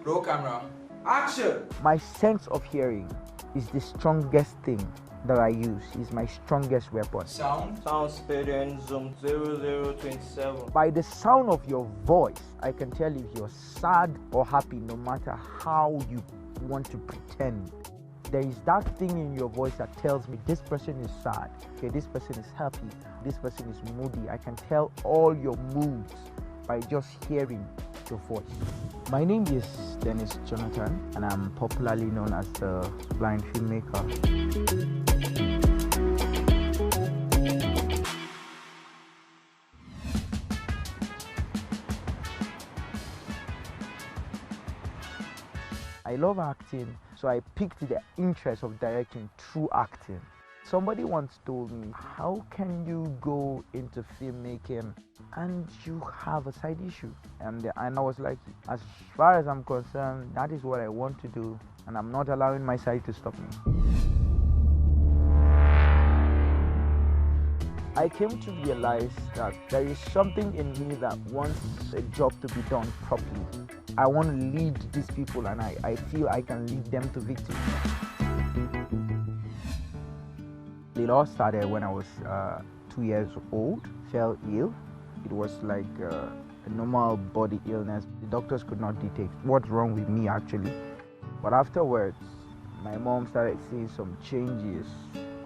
Roll camera. Action! My sense of hearing is the strongest thing that I use. Is my strongest weapon. Sound. Sound speed and zoom 0027. By the sound of your voice, I can tell if you're sad or happy, no matter how you want to pretend. There is that thing in your voice that tells me this person is sad, okay, this person is happy, this person is moody. I can tell all your moods by just hearing your voice. My name is Dennis Jonathan, and I'm popularly known as the blind filmmaker. I love acting, so I picked the interest of directing through acting. Somebody once told me, how can you go into filmmaking and you have a side issue? And I was like, as far as I'm concerned, that is what I want to do, and I'm not allowing my side to stop me. I came to realize that there is something in me that wants a job to be done properly. I want to lead these people, and I feel I can lead them to victory. It all started when I was 2 years old, fell ill. It was like a normal body illness. The doctors could not detect what's wrong with me actually. But afterwards, my mom started seeing some changes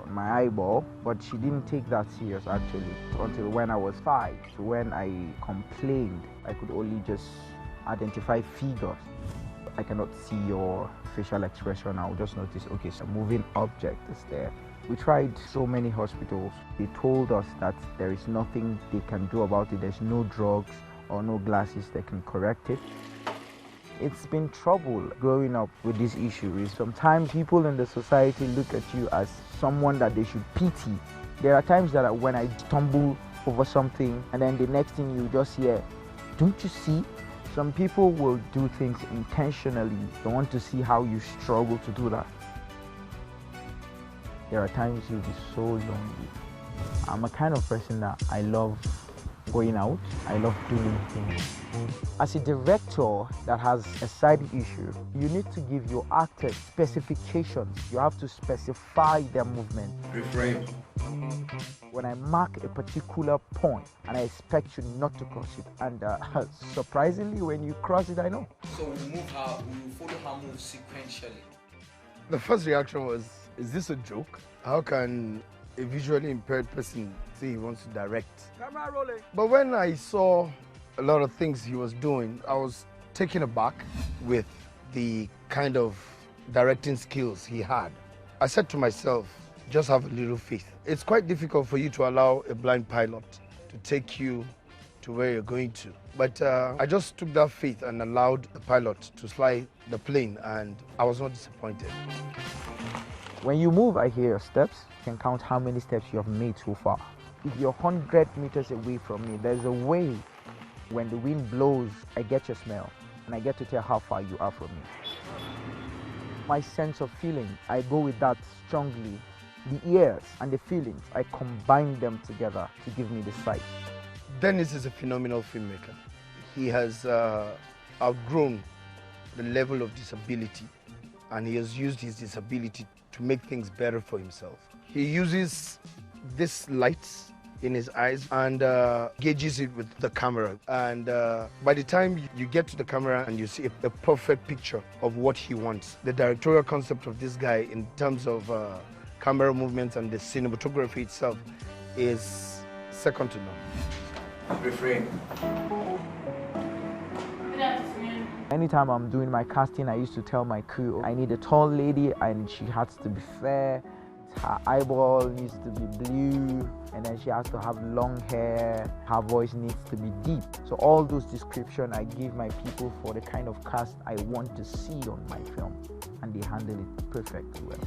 on my eyeball, but she didn't take that serious actually until when I was 5. So when I complained, I could only just identify figures. I cannot see your facial expression. I'll just notice, okay, so a moving object is there. We tried so many hospitals. They told us that there is nothing they can do about it. There's no drugs or no glasses that can correct it. It's been trouble growing up with this issue. Sometimes people in the society look at you as someone that they should pity. There are times that when I stumble over something, and then the next thing you just hear, don't you see? Some people will do things intentionally. They want to see how you struggle to do that. There are times you'll be so lonely. I'm a kind of person that I love going out. I love doing things. As a director that has a side issue, you need to give your actors specifications. You have to specify their movement. Refrain. When I mark a particular point and I expect you not to cross it, and surprisingly, when you cross it, I know. So we follow her move sequentially. The first reaction was, is this a joke? How can a visually impaired person say he wants to direct? Camera rolling. But when I saw a lot of things he was doing, I was taken aback with the kind of directing skills he had. I said to myself, just have a little faith. It's quite difficult for you to allow a blind pilot to take you to where you're going to. But I just took that faith and allowed the pilot to fly the plane, and I was not disappointed. When you move, I hear your steps. You can count how many steps you have made so far. If you're 100 meters away from me, there's a way. When the wind blows, I get your smell, and I get to tell how far you are from me. My sense of feeling, I go with that strongly. The ears and the feelings, I combine them together to give me the sight. Dennis is a phenomenal filmmaker. He has outgrown the level of disability, and he has used his disability to make things better for himself. He uses this lights in his eyes and gauges it with the camera. And by the time you get to the camera and you see a perfect picture of what he wants, the directorial concept of this guy in terms of camera movements and the cinematography itself is second to none. Refrain. Anytime I'm doing my casting, I used to tell my crew, I need a tall lady and she has to be fair. Her eyeball needs to be blue, and then she has to have long hair. Her voice needs to be deep. So all those descriptions I give my people for the kind of cast I want to see on my film, and they handle it perfectly well.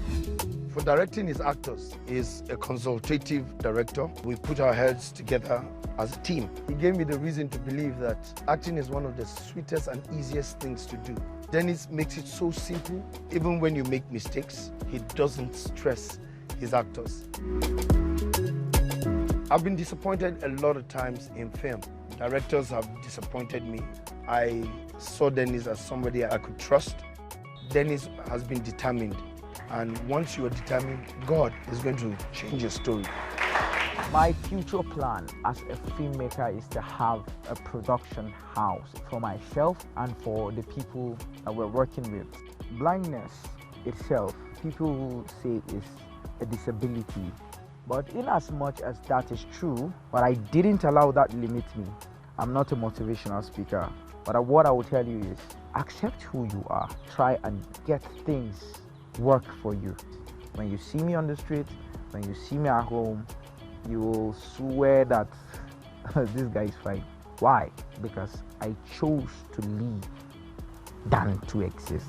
For directing his actors, he's a consultative director. We put our heads together as a team. He gave me the reason to believe that acting is one of the sweetest and easiest things to do. Dennis makes it so simple. Even when you make mistakes, he doesn't stress his actors. I've been disappointed a lot of times in film Directors have disappointed me. I saw Dennis as somebody I could trust. Dennis has been determined, and once you are determined, God is going to change your story. My future plan as a filmmaker is to have a production house for myself and for the people that we're working with. Blindness itself, people will say is a disability, but in as much as that is true, but I didn't allow that limit me. I'm not a motivational speaker, but what I will tell you is accept who you are. Try and get things work for you. When you see me on the street, when you see me at home, you will swear that this guy is fine. Why? Because I chose to live than to exist.